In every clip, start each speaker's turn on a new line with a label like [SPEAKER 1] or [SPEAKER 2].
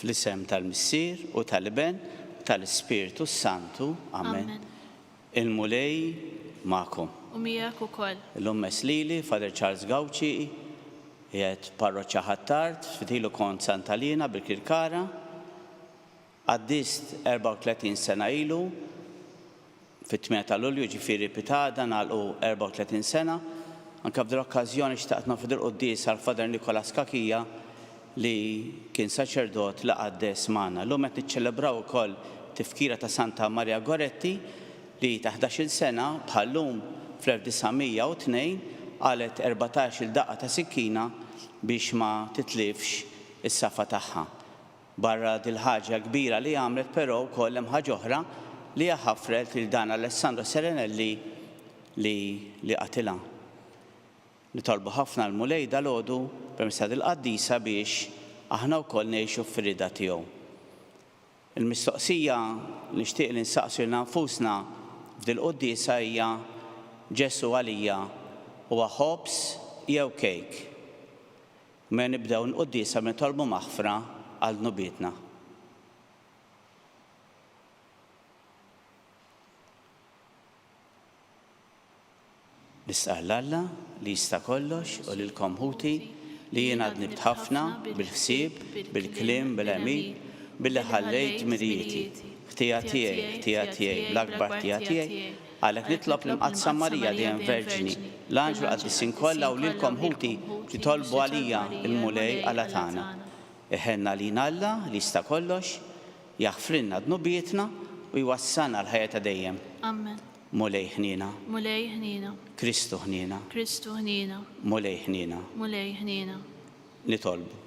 [SPEAKER 1] Fl-isem tal-Missier u tal-Iben u tal-Ispiritu Santu. Amen. Il-mulej ma'kom.
[SPEAKER 2] U miegħek ukoll.
[SPEAKER 1] Illum meslili Father Charles Gawċi, qiegħed parroċċa Ħattart, fitilu kont Santalina bil-Kirkara. Għaddist 34 sena ilu, fit-8 ta' Lulju ġifieri pitada nagħlqu 34 sena. Anke f'din l-okkażjoni xtaqt nafdil qudies għal Father Nikolas Kakija li kien saċerdot li qaddes magħna. Llum qed niċċelebraw ukoll tifkira ta' Santa Maria Goretti li ta' 11-il sena bħallum fl-1902 qalet 14-il daqqa ta' sikkina biex ma titlifx is-safa tagħha. Barra dil-ħaġa kbira li għamlet però wkoll hemm ħaġa oħra li ħafret lil dan Alessandro Serenelli li qatilha. Nitolbu ħafna l-mulej dal-għodu permezz il-qaddisa biex aħna wkoll ngħixu fir-rida tiegħu. Il-mistoqsija li nixtieq li nsaqsu lil nfusna f'dil qudiesa hija Ġesu għalija huwa ħobs jew kejk. Ma nibdew l-qudiesa nitolbu maħfra għal nubietna. Nisqal Alla li jista' kollox u lilkom ħuti li jien għad nibt ħafna bil-ħsieb, bil-kliem, bil-għemil, billi ħallejt mirjieti. Ħtija tiegħi, l-akbar ħtija tiegħi, għalhekk nitlob l-Imqaddsa Marija dejjem Verġini, l-Anġlu qaddisin kollha u lilkom ħuti titolbu għalija il-mulej għala tagħna. Iħenna lina Alla li jista' kollox, jaħfrilna dnubietna u jwassana l-ħajja ta' dejjem.
[SPEAKER 2] Amen.
[SPEAKER 1] Mulej ħnina.
[SPEAKER 2] Mulej ħnina.
[SPEAKER 1] Kristu ħnina.
[SPEAKER 2] Kristu ħnina.
[SPEAKER 1] Mulej ħnina.
[SPEAKER 2] Mulej ħnina.
[SPEAKER 1] Nitolbu.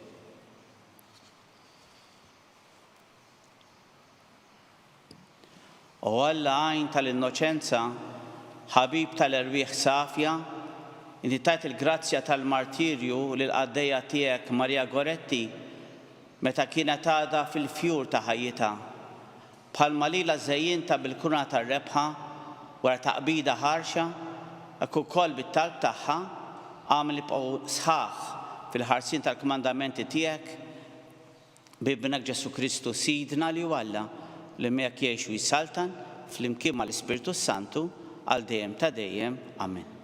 [SPEAKER 1] U Alla għajn tal-innoċenza, ħabib tal-erwieħ safja, inti tajt il-grazzja tal-martirju lil qaddejja tiegħek Maria Goretti meta kienet għadha fil-fjur ta' ħajjitha. Bħalma lilha żejjinta bil-kruna tar-rebħa wara taqbida ħarxa, hekk ukoll bit-talb tagħha għamel jibqgħu sħaħ fil-ħarsien tal-kmandamenti tiegħek bibnek Ġesu Kristu Sidna li Alla li miegħek jgħixu jissaltan fl-imkien mal-Ispiritu Santu għal dejjem ta' dejjem. Amen.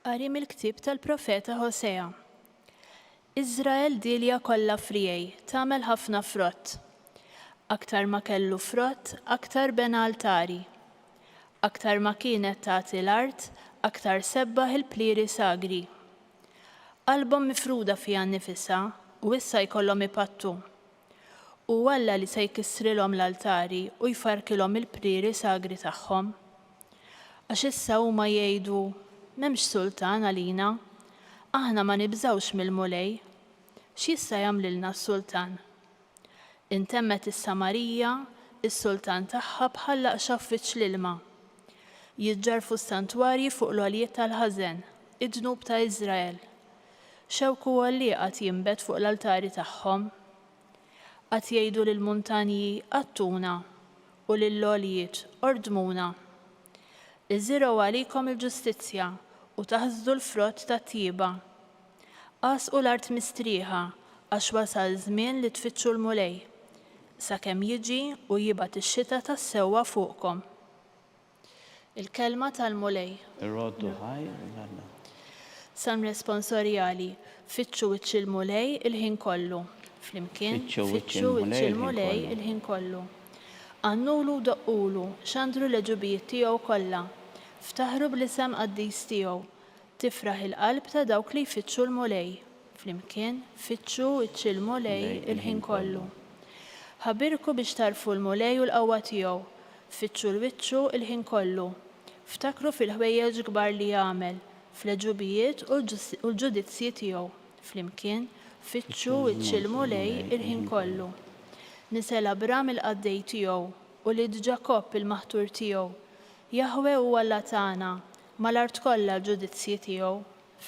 [SPEAKER 2] Qari mill-ktieb tal-profeta Hosea. Iżrael dilja kollha frijej, tagħmel ħafna frott. Aktar ma kellu frott, aktar bena altari. Aktar ma kienet tagħti l-art, aktar sebbaħ il-plieri sagri. Qalbhom mifruda fiha nnifisha u issa jkollhom ipattu. U Alla li se jkissrilhom l-altari u jfarkilhom il-plieri sagri tagħhom. Għax issa huma jgħidu m'hemmx sultan għalina, aħna ma nibżawx mill-mulej, x'jista' jagħmlilna s-sultan. Intemmet is-Samarija, is-sultan tagħha bħal laqxa f'wiċċ l-ilma. Jiġġarfu s-santwarji fuq l-għoljiet tal-ħażen, id-dnub ta' Iżrael. Xewku għalli qatt jinbet fuq l-altari tagħhom. Qatt jgħidu lill-muntanji qattuna u lill-għoljiet ordmuna. Iżżirgħu għalikom il-ġustizzja u taħżdu l-frott tat-tjieba. Qasqu l-art mistrieħa għax wasal żmien li tfittxu l-mulej, sakemm jiġi u jibgħat ix-xita tas-sewwa fuqkom. Il-kelma tal-mulej.
[SPEAKER 1] Irroddu ħajr Alla.
[SPEAKER 2] Sam responsorjali, fittxu wiċċ il-mulej il-ħin kollu. Flimkien, fittxu wiċċ il-mulej il-ħin kollu. Għannulu daqqulu, xandru l-ġubijiet tiegħu kollha. Ftaħru bl-isem qaddis tiegħu. Tifraħ il-qalb ta' dawk li jfittxu l-mulej. Flimkien, fittxu wiċċ il-mulej il-ħin kollu. Ħabirku biex tarfu l-mulej u l-qawwa tiegħu. Fittxu l-wiċċu il-ħin kollu. Ftakru fil-ħwejjeġ kbar li jagħmel, fl-ġubijiet u l-ġudizzji tiegħu. Flimkien, fittxu wiċċ il-mulej il-ħin kollu. Niselabra mill-qaddej tiegħu u lid Ġakob il-maħtur tiegħu. Jahwe huwa Alla tagħna, mal-art kollha l-ġudizzji tiegħu.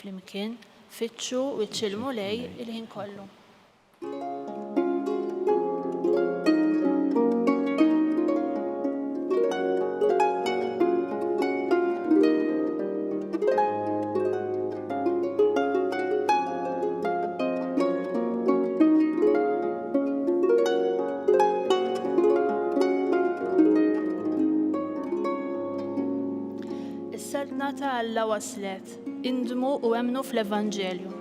[SPEAKER 2] Flimkien, fittxu wiċċ il-mulej il-ħin kollu. Il-ġurnata ta' Alla waslet. Indmu u emnu fl-Evanġelju.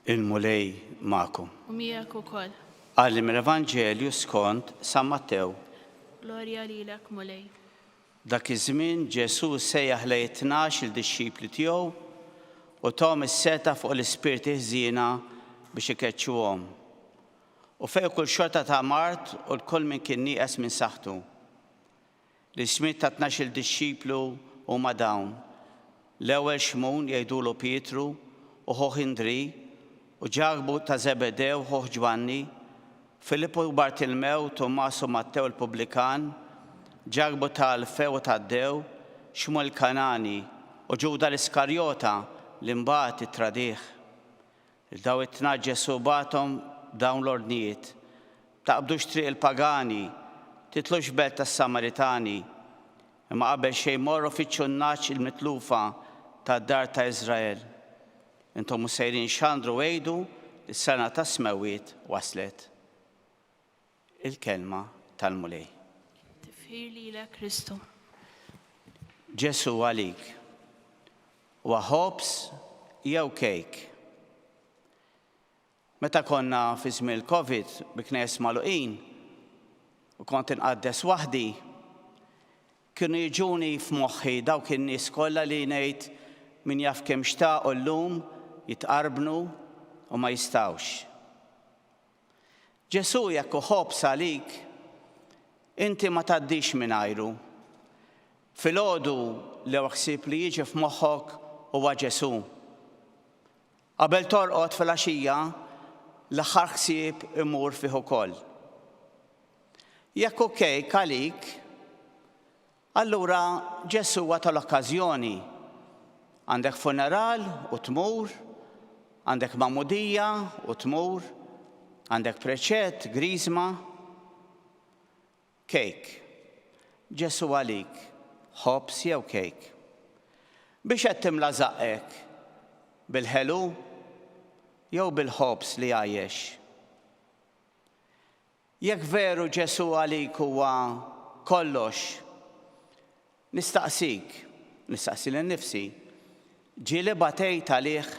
[SPEAKER 1] Il-mulej ma'kom.
[SPEAKER 2] U miegħek ukoll.
[SPEAKER 1] Għalli mill-Evanġelju skont San Mattew.
[SPEAKER 2] Glorja lilek mulej.
[SPEAKER 1] Dak iż-żmien Ġesu sejjaħ lej 12 il-dixxipli tiegħu u tom is-seta fuq l-ispirti ħżiena biex ikeċċuhom. U fejn kull xorta ta' Mart u l-kull min kien nieqes minn saħħtu. L-ismiet ta' 12 il-dixxiplu huma dawn. L-ewwel Xmun jgħidulu Pietru u ħoħ Indri u Ġabu ta' Zebedew ħoħ Ġwanni, Filippu u Bartilmew, Tommasu Mattew il-Pubblikan, Ġabu ta' Alfew u Taddew, Xmu l-Kanani u Ġuda l-Iskarjota li mbagħad ittradih. Il-daw it-tnaġ Ġesu bagħthom dawn l-ordnijiet. Taqbdux triq il-pagani, titlux belt tas-Samaritani, imma qabel xejn morru fiċ-ċunnaċ il-mitlufa tad-dar ta' Iżrael. Intom sejrin xandru għejdu is-sena ta' smewiet waslet. Il-kelma tal-mulej.
[SPEAKER 2] Tifħir lilek Kristu.
[SPEAKER 1] Ġesu għalik. Huwa ħobs jew kejk. Meta konna fi żmien il-Covid bi knies magħluqin u kont inqaddes waħdi, kienu jiġuni f'moħħi dawk in-nies kollha li ngħid min jaf kemm xtaqu llum jitqarbnu u ma jistawx. Ġesu jekk hu ħobs għalik, inti ma tgħaddix mingħajru. Filgħodu l-ewwel ħsieb li jiġi f'moħħok huwa Ġesu. Qabel torqod fil-għaxija, l-aħħar ħsieb imur fih ukoll. Jekk kejk għalik, allura Ġesu huwa tal-okkażjoni. Għandek funeral u tmur, għandek mamudija u tmur, għandek preċett, grizma, kejk. Ġesu għalik, ħobs jew kejk. Biex qed timla zaqqek bil-ħelu jew bil-ħobs li għajjex. Jekk veru Ġesu għalik huwa kollox, nistaqsi lin-nifsi, ġieli batejt għalih.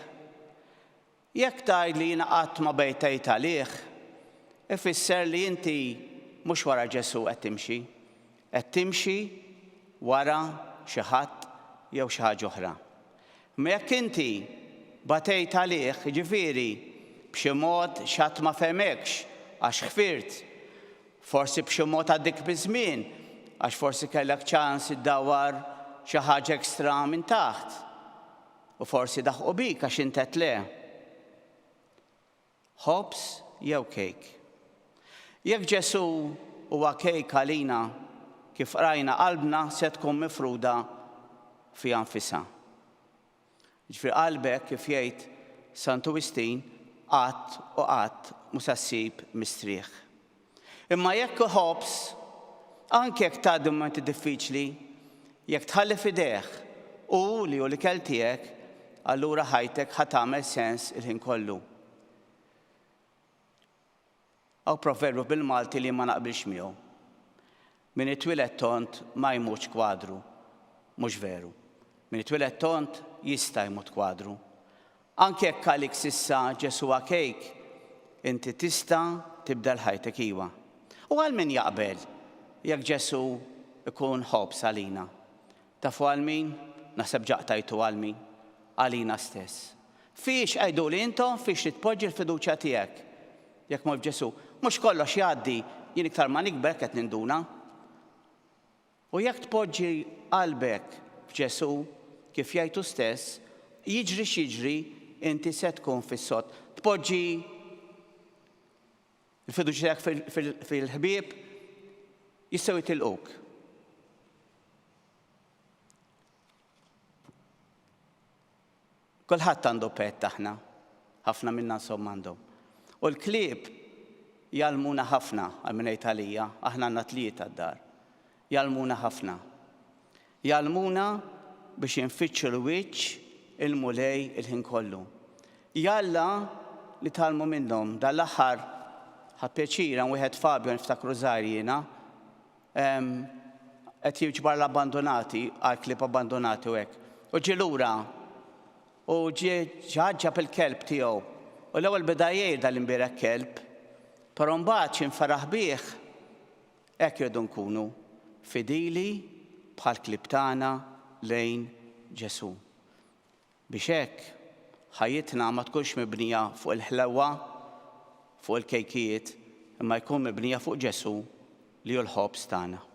[SPEAKER 1] Jekk tgħid li jiena qatt ma bejtejt għalih, ifisser li inti mhux wara Ġesu qed timxi. Qed timxi wara xi ħadd jew xi ħaġa oħra. Ma jekk inti batejt għalih, jiġifieri b'xi mod x'att ma fehmekx għax ħfirt, forsi b'xi mod għaddik biż-żmien għax forsi kellek ċans iddawwar xi ħaġa ekstra minn taħt. U forsi daħqu bik għax intet le. Ħobs jew kejk. Jekk Ġesu huwa kejk għalina kif rajna qalbna se tkun mifruda fi anfisha. Ġifieri qalbek kif jgħid Sant Augustin qatt u qatt mhux se ssib mistrieħ. Imma jekk ħobs, anke jekk tgħaddi momenti diffiċli, jekk tħalli f'idejh u l-ikel tiegħek, allura ħajtek ħadd tagħmel sens il-ħin kollu. Aw proverbju bil-Malti li ma naqbilx miegħu. Min itwieled tont ma jmutx kwadru, mhux veru. Min itwieled tont jista' jmut kwadru. Anke jekk għalik s'issa Ġesu kejk, inti tista' tibdel ħajtek iwa. U għal min jaqbel jekk Ġesu ikun ħobs għalina. Tafu għal min? Naħseb ġaqtajtu għal min? Għalina stess. Fiex għajdu li intom, fiex li tpoġġi l-fiduċja tiegħek. Jekk ma f'Ġesu, mhux kollox jgħaddi, jien iktar ma nikber qed ninduna. U jekk tpoġġi qalbek f'Ġesu kif jgħidu stess, jiġri x'jiġri inti se tkun fis-sott. Tpoġġi il-fiduċja tiegħek fil-ħbieb jistgħu jitilquk. Kulħadd għandu pet aħna, ħafna minna insomma għandhom. U l-klieb jalmuna ħafna għal Italija, aħna għandna 3 għad-dar. Jalmuna ħafna. Jalmuna biex jinfittxu l-wiċċ il-mulej il-ħin kollu. Jalla li talmu minnhom dal-aħħar ħappjaċira wieħed Fabio niftakru żgħar jiena qed jiġbar l-abbandonati għal klieb abbandonati u hekk. U ġie lura u ġaġġab il-kelb tiegħu. U l-ewwel beda jgħid dal-imbierek kelb, però mbagħad x'infaraħ bih hekk irridu nkunu fidili bħal klieb tagħna lejn Ġesu. Biex hekk ħajjitna ma tkunx mibnija fuq il-ħlewwa, fuq il-kejkijiet, imma jkun mibnija fuq Ġesu li hu l-ħobbs tagħna.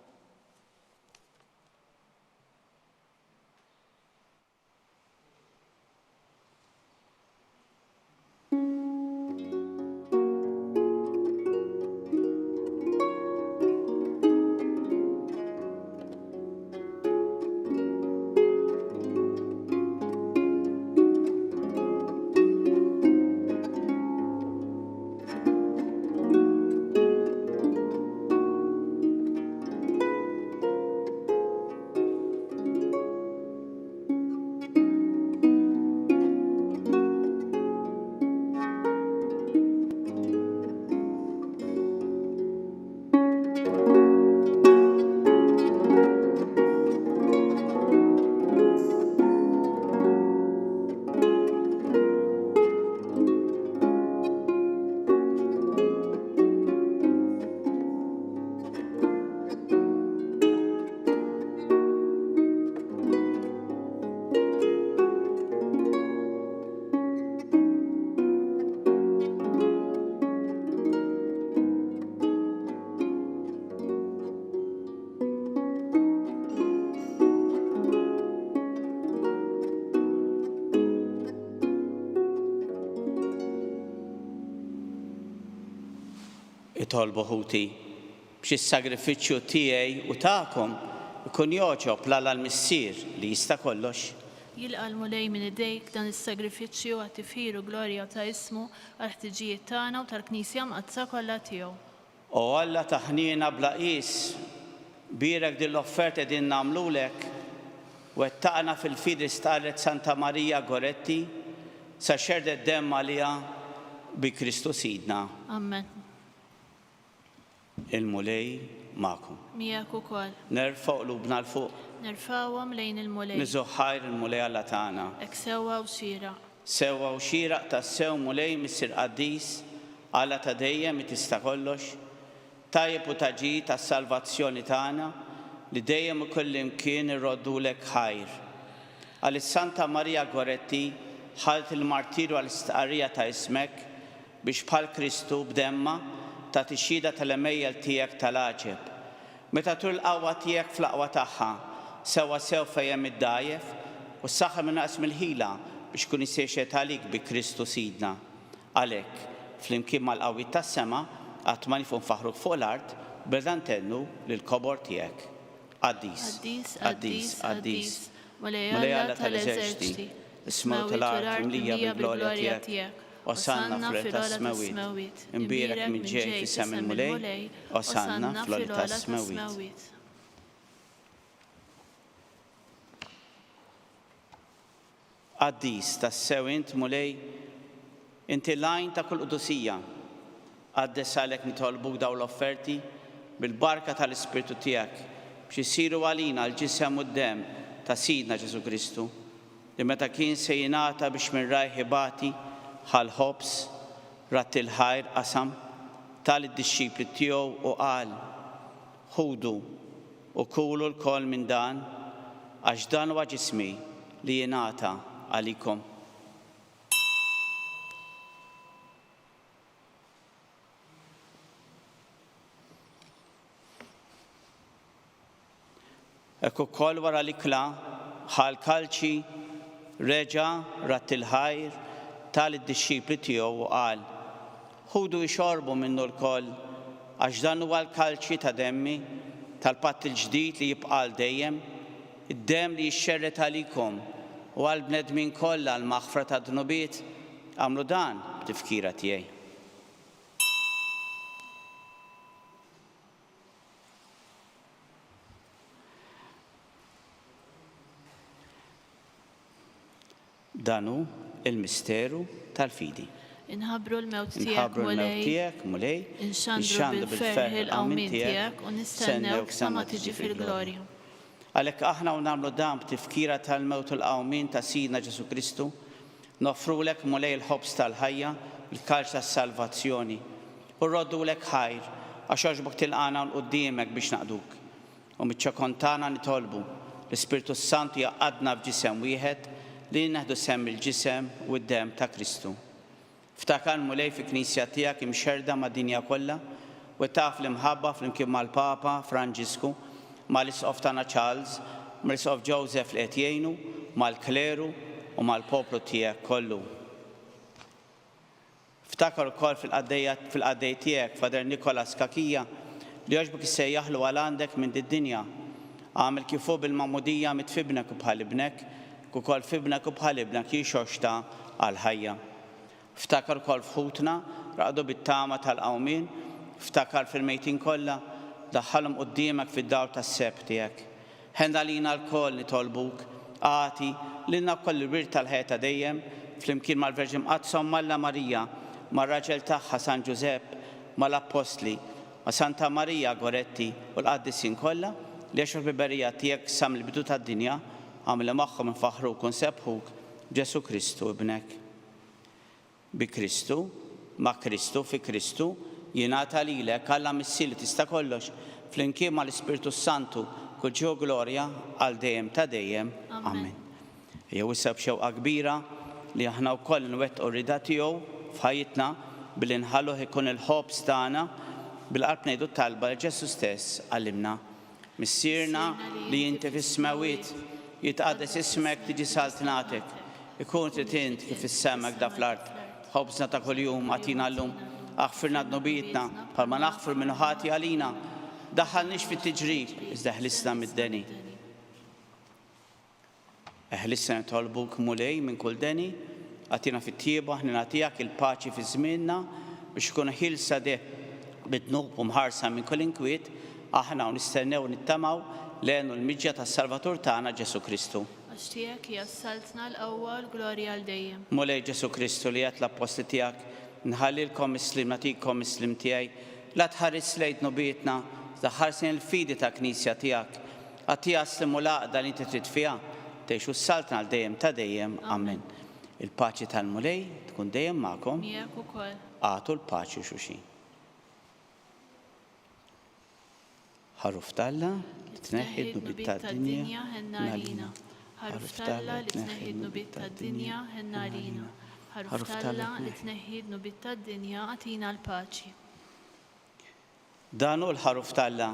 [SPEAKER 1] Itolbu ħuti biex is-sagrifiċċju tiegħi u tagħkom ikun joġob l-missier li jista' kollox.
[SPEAKER 2] Jilqa' l-mulej minn idejk dan is-sagrifiċċju għat-tifħir u glorja ta' ismu għall-ħtiġijiet tagħna u tal-Knisja mqazza kollha tiegħu.
[SPEAKER 1] O Alla taħnina bla qis, birek din l-offerta din nagħmlulek wettaqna fil-fidi staret Santa Marija Goretti sa xerdet demm għaliha bi Kristu Sidna.
[SPEAKER 2] Amen.
[SPEAKER 1] Il-mulej magħkom.
[SPEAKER 2] Miegħek ukoll.
[SPEAKER 1] Nerfgħu qlubna l-fuq.
[SPEAKER 2] Nerfgħuhom lejn il-mulej.
[SPEAKER 1] Niżgħu ħajr il-mulej Alla tagħna.
[SPEAKER 2] Hekk sewwa u xieraq.
[SPEAKER 1] Sewwa u xieraq tas-sew mulej missier qaddis Alla ta' dejjem li tista' kollox, tajjeb u taġi tas-salvazzjoni tagħna li dejjem u kull imkien irroddulek ħajr. Għal-Santa Marija Goretti ħadet il-martirju għall-istqarrija ta' ismek biex bħal Kristu b'demma ta' tixxida tal-emejjel tiegħek tal-għaġeb. Meta tul l-qawwa tiegħek fl-aqwa tagħha, sewwa sew fejjem id-dajjef u s-saħħa minn naqs mill-ħila biex kun isejxed għalik bi Kristu Sidna. Għalhekk, flimkien mal-qawwiet tas-sema, qatt ma nifhmu nfaħruk fuq l-art beda ntennu lill-kobor tiegħek. Qaddis, qaddis, qaddis, mulej Alla tal-eżerċiti, ismew tal-art imlija bil-glorja tiegħek. Osanna fil-għola tas-smewit, imbierek minn ġej fisem il-mulej, osanna fil-għola tas-smewit. Qaddis tas-sew int mulej, inti lajn ta' kull qudusija, għaddes għalek nitolbuk daw l-offerti bil-barka tal-Ispirtu tiegħek biex isiru għalina l-ġisem u d-dem ta' Sidna Ġesu Kristu, li meta kien se jingħata biex minn rajħibati ħal-ħobs rat il-ħajr qasam tal-disċipli tiegħu u qal ħudu u kulu l-koll minn dan għax dan huwa ġismi li jingħata għalikom. Ekku ukoll wara l-ikla ħal-kalċi reġa' rat il-ħajr tal-disċipli tiegħu u qal ħudu jxorbu minnu l-koll għax dan huwa l-kalċi ta' demmi tal-patt il-ġdid li jibqa' dejjem, id-demm li jixxerret għalikom u għal bnedmin kollha l-maħfra ta' dnubiet għamlu dan b'tifkira tiegħi. Danu il-misteru tal-fidi.
[SPEAKER 2] Inħabru l-mewt tiegħek
[SPEAKER 1] Inħabru l-mewt tiegħek mulej,
[SPEAKER 2] inxandru bil-ferħ il-qawmin tiegħek u nistennewk sa ma tiġi fil-glorja.
[SPEAKER 1] Għalhekk aħna u nagħmlu dan b'tifkira tal-mewt u l-qawmin ta' Sidna Ġesu Kristu, nofrulek mulej il-ħobs tal-ħajja, il-kalċ tas-salvazzjoni. U rroddulek ħajr għax għoġbok tilqana l-qudiemek biex naqduk. U miċ-ċokontana nitolbu l-Ispirtu Santu jaqadna f'ġisem wieħed li neħdu sem il-ġisem u d-dem ta' Kristu. Ftakar mulej fi knisja tiegħek imxerda ma' dinja kollha u taf l-imħabba flimkien mal-Papa Franġisku, mal-Isqof tagħna Charles, mal-Isqof Joseph li qed jgħinu, mal-kleru u mal-poplu tiegħek kollu. Ftakar ukoll fil-qaddej tiegħek Fader Nikolas Kakija li jogħġbok issejjaħlu għal għandek minn din-dinja. Għamel kifu bil-mamudija mitfibnek u bħal ibnek, u kol fibnek u bħal ibnek jixoxta għal-ħajja. Ftakar kol fħutna, raqdu bit-tama tal-qawmin, ftakar fil-mejtin kollha, daħħalhom qudiemek fid-dawr tas-seb tiegħek. Ħenna lina l-koll nitolbuk, għati lilna wkoll il-wirt tal-ħeta dejjem, flimkien mal-Verġin Qazzom Malla Marija, mar-raġel tagħha San Giuseppe, mal-Apostli, ma' Santa Marija Goretti u l-qaddisin kollha li għexu l-biberija tiegħek sam l-bidu tad-dinja, għamlu magħhom infaħruk u nsebħuk Ġesu Kristu ibnek. Bi Kristu, ma' Kristu, fi Kristu, jingħata lilek Alla missi li tista' kollox flimkien mal-Ispirtu Santu kull ġieħu glorja għal dejjem ta' dejjem. Amen. Jew issa b'xewqa kbira li aħna wkoll nwettqu r-rida tiegħu f'ħajjitna billi nħalluh ikun il-ħobs tagħna bil-qalb ngħidu talba li Ġesu stess għallimna. Missierna li inti fis-smawiet jitqaddes ismek tiġi saltnatek, ikun trid kif issemmek da fl-art. Ħobżna ta' kuljum għatina llum, aħfirna dnubietna bħalma naħfir minnu ħati għalina, daħħalniex fit-tiġrib, iżda ħlisna mid-deni. Ħlisna nitolbuk mulej minn kull deni, għatina fit-tieба ħna nagħtihak il-paċi fi żmienna biex ikun ħilsa de bid-dnub u mħarsa minn kull inkwiet, aħna u nistennew nittamaw l-għenu l-miġja tas-Salvatur tagħna Ġesu Kristu.
[SPEAKER 2] Għax tiegħek jassaltna l-qawwa l-glorja għal dejjem.
[SPEAKER 1] Mulej Ġesu Kristu li għat l-apposti tiegħek nħallilkom islim, nagħtikom islim tiegħi, la tħares lejn dnubietna, daħħarsin il-fidi ta' knisja tiegħek. Għatija slimu laqda li inti trid fiha, tgħixu s-saltna għal dejjem ta' dejjem. Amen. Il-paċi tal-mulej tkun dejjem magħkom.
[SPEAKER 2] Miegħek ukoll.
[SPEAKER 1] Għatu l-paċi xulxin. ħaruf talla li tneħħi d-nubiet tad-dinja ħennarina. ħaruf talla li tneħħi d-nubiet tad-dinja ħennarina. ħaruf talla li tneħħi d-nubiet tad-dinja għatina l-paċi. Danu l-ħaruf talla,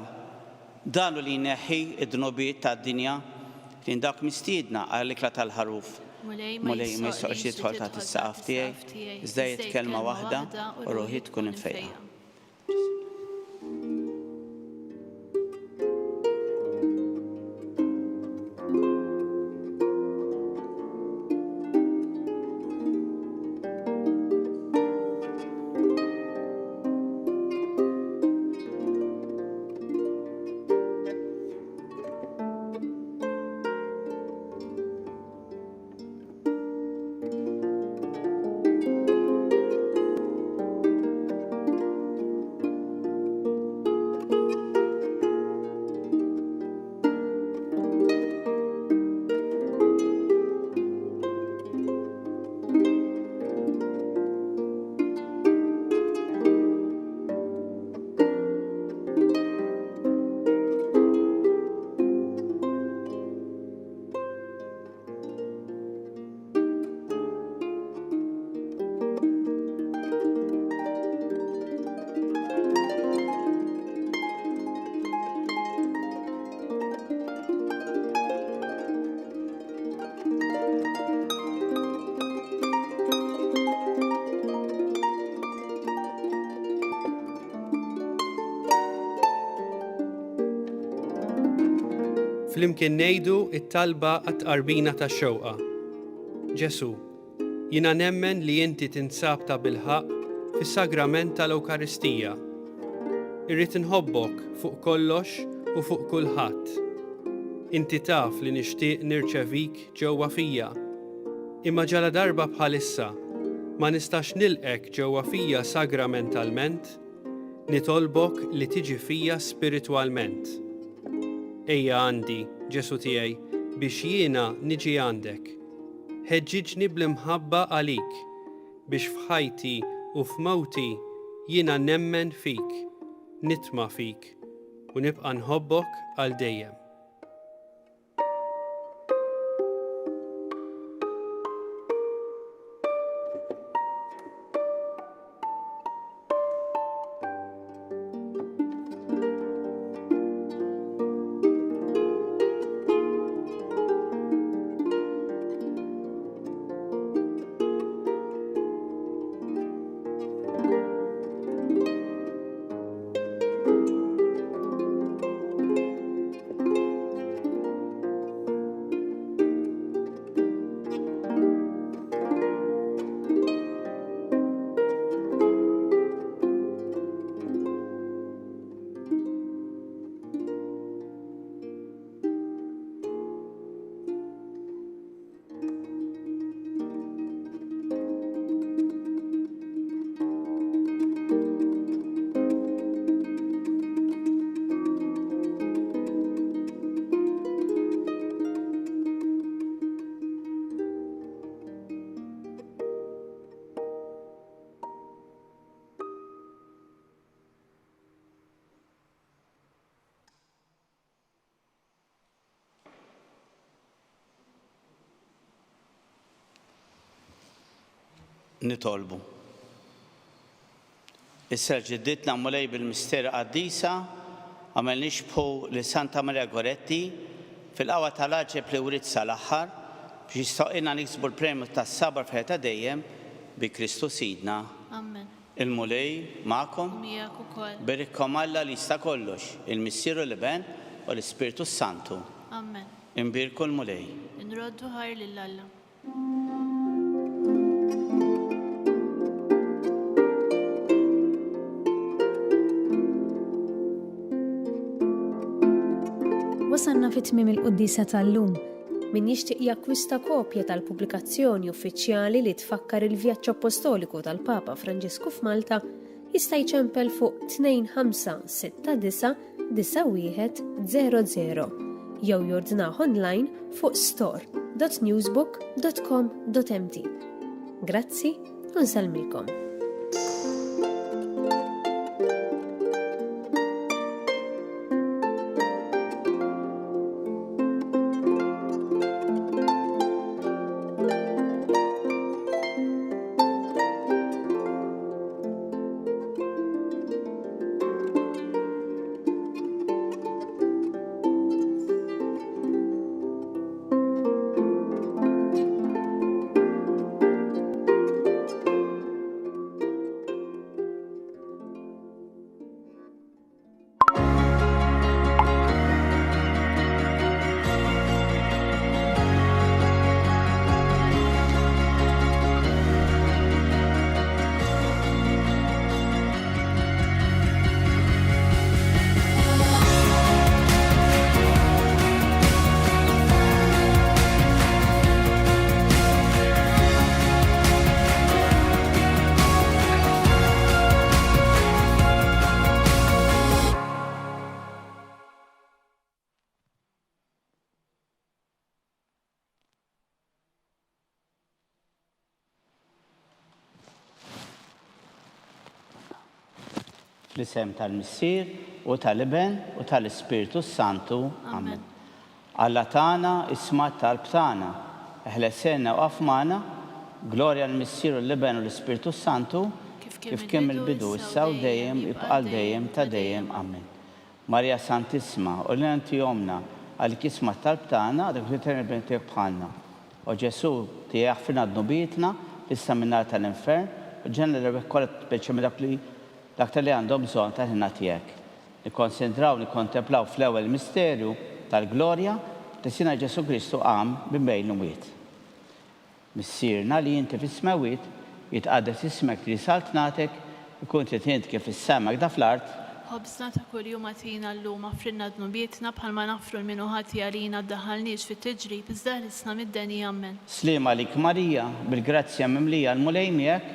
[SPEAKER 1] danu li jneħħi d-nubiet tad-dinja kien dak mistiedna għal-ikla tal-ħaruf. Mulej ma jistoqx jidħol taħt is-saqaf tiegħi, iżda jgħid kelma waħda u ruħi tkun infejqa.
[SPEAKER 3] Flimkien ngħidu it-talba għat-tqarbina tax-xewqa. Ġesu, jiena nemmen li inti tinsab ta' bilħaq fis-sagrament tal-Ewkaristija. Irrid inħobbok fuq kollox u fuq kulħadd. Inti taf li nixtieq nirċevik ġewwa fija. Imma ġala darba bħalissa ma nistax nilqek ġewwa fija sagramentalment, nitolbok li tiġi fija spiritwalment. Ejja għandi, Ġesu tiegħi, biex jiena niġi għandek. Ħeġġiġni bl-imħabba għalik, biex f'ħajti u f'mawti jiena nemmen fik, nitma' fik, u nibqa' nħobbok għal dejjem.
[SPEAKER 1] Nitolbu. Issa ġidditna mulej bil-mister qaddisa għamel nixbħu li Santa Maria Goretti fil-qawa tal-aġeb li wrid sal-aħħar biex jistoqilna niksbu l-premju tas-sabar f'ħeta dejjem bi Kristu Sidna.
[SPEAKER 2] Amen.
[SPEAKER 1] Il-mulej ma'kom
[SPEAKER 2] Miegħek ukoll.
[SPEAKER 1] berikkom Alla li jista' kollox, il-Missieru l-Ben u l-Ispiritu Santu.
[SPEAKER 2] Amen.
[SPEAKER 1] Imbirku l-mulej.
[SPEAKER 2] Inroddu ħajr lil Alla.
[SPEAKER 4] Wasanna fit-tmiem il-Quddisa tal-lum. Min jixtieq jakkwista kopja tal-pubblikazzjoni uffiċjali li tfakkar il-vjaġġ apostoliku tal-Papa Franġisku f'Malta jista' jċempel fuq 2569 9100 jew jordnah online fuq store.newsbook.com.mt. Grazzi u nsalmilkom.
[SPEAKER 1] Fl-isem tal-Missier u tal-Iben u tal-Ispiritu Santu. Amen. Alla tagħna isma' talb tagħna, eħlesenna u qafmana, glorja l-Missier u l-Iben u l-Ispiritu Santu, kif kemm il-bidu issa u dejjem ibqal dejjem ta' dejjem. Amen. Marja Santissima, u l-inti jomna għalik isma' talb tagħna, dak li terni bentek bħalna. U Ġesu tiegħek fina d-nubietna, issa minnar tal-infern, u ġenna l-rebek kollha speċi dak tal-li għandhom bżonn tal-ħinna tiegħek. Nikkonsentraw, nikkontemplaw fl-ewwel misterju tal-glorja li sina Ġesu Kristu qam minn bejn l-mwiet. Missierna li inti fis-smawiet jitqaddes ismek li salt natek ikun trid kif is-sema da fl-art.
[SPEAKER 2] Ħobżna ta' kuljum għatina llum affrinna dnubietna bħalma nafru l-minu ħati għalina ddaħħalniex fit-tiġrib iżda ħlisna mid-deni ammen.
[SPEAKER 1] Slima lik Marija, bil-grazzja mimlija l-mulej miegħek,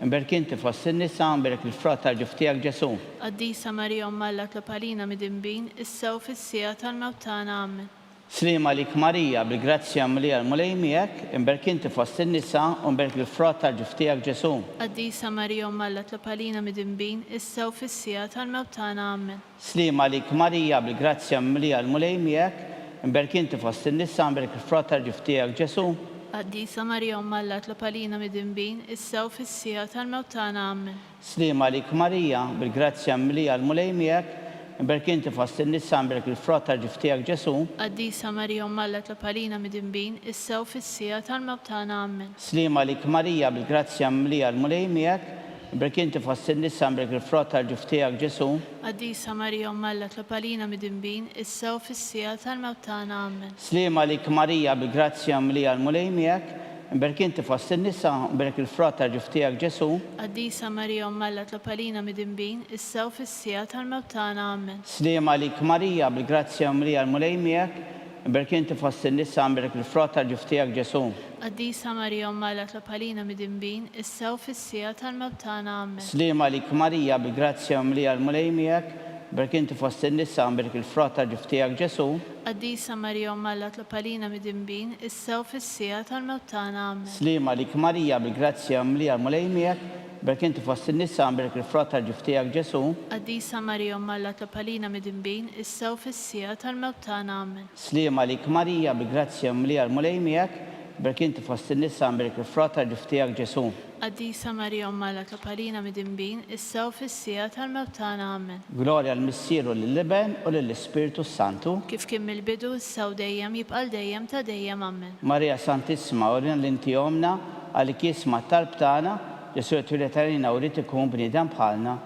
[SPEAKER 1] imberk inti fost in-nisa imberk il-frott tal-ġuf tiegħek Ġesu.
[SPEAKER 2] Qaddisa Marija Omma Alla tlopalina mid-imbin, issa u fis-sija tal-mewt tagħna ammen.
[SPEAKER 1] Slima lik Marija, bil-grazzja mimlija l-mulej miegħek, imberk inti fost in-nisa imberk il-frott tal-ġuf tiegħek Ġesu.
[SPEAKER 2] Qaddisa Marija Omma Alla tlopalina mid-imbin, issa u fis-sija tal-mewt tagħna ammen.
[SPEAKER 1] Slima lik Marija, bil-grazzja mimlija l-mulej miegħek, imberk inti fost in-nisa imberk il-frott tal-ġuf tiegħek Ġesu.
[SPEAKER 2] Qaddisa Marija Omma Alla tlopalina mid-imbin, issa u fis-sija tal-mewt tagħna ammen.
[SPEAKER 1] Slima lik Marija, bil-grazzja mimlija l-mulej miegħek, imberk inti fost in-nisa imberk il-frott tal-ġuf tiegħek Ġesu.
[SPEAKER 2] Qaddisa Marija Omma Alla tlopalina mid-imbin, issa u fis-sija tal-mewt tagħna ammen.
[SPEAKER 1] Slima lik Marija, bil-grazzja mimlija l-mulej miegħek, imberk inti fost in-nisa imberk il-frott tal-ġuf tiegħek Ġesu.
[SPEAKER 2] Qaddisa Marija Omma Alla tlopalina mid-imbin, issa u fis-sija tal-mewt tagħna ammen.
[SPEAKER 1] Slima lik Marija, bil-grazzja mimlija l-mulej miegħek, imberk inti fost in-nisa imberk il-frott tal-ġuf tiegħek Ġesu.
[SPEAKER 2] Qaddisa Marija Omma Alla tlopalina mid-imbin, issa u fis-sija tal-mewt tagħna ammen.
[SPEAKER 1] Slima lik Marija, bil-grazzja mimlija l-mulej miegħek, imberk inti fost in-nisa imberk il-frott tal-ġuf tiegħek Ġesu.
[SPEAKER 2] Qaddisa Marija Omma Alla tlopalina mid-imbin, issa u fis-sija tal-mewt tagħna ammen.
[SPEAKER 1] Slima lik Marija, bil-grazzja mimlija l-mulej miegħek, imberk inti fost in-nisa imberk il-frott tal-ġuf tiegħek Ġesu.
[SPEAKER 2] Qaddisa Marija Omma Alla tlopalina mid-imbin, issa u fis-sija tal-mewt tagħna ammen.
[SPEAKER 1] Slima lik Marija, bil-grazzja mimlija l-mulej miegħek, imberk inti fost in-nisa imberk il-frott tal-ġuf tiegħek Ġesu.
[SPEAKER 2] Qaddisa Marija Omma Alla tlopalina mid-imbin, issa u fis-sija tal-mewt tagħna ammen.
[SPEAKER 1] Slima lik Marija, bil-grazzja mimlija l-mulej miegħek, imberk inti fost in-nisa imberk il-frott tal-ġuf tiegħek Ġesu.
[SPEAKER 2] Qaddisa Marija Omma Alla tlopalina mid-imbin, issa u fis-sija tal-mewt tagħna ammen.
[SPEAKER 1] Glorja l-Missieru lill-Iben u lill-Ispiritu Santu.
[SPEAKER 2] Kif kien mill-bidu issa u dejjem jibqa' dejjem ta' dejjem ammen.
[SPEAKER 1] Marija Santissima, urina l-inti omna, għalik jisma talb tagħna, Ġesu twilet għalina u rrid ikun bniedem bħalna.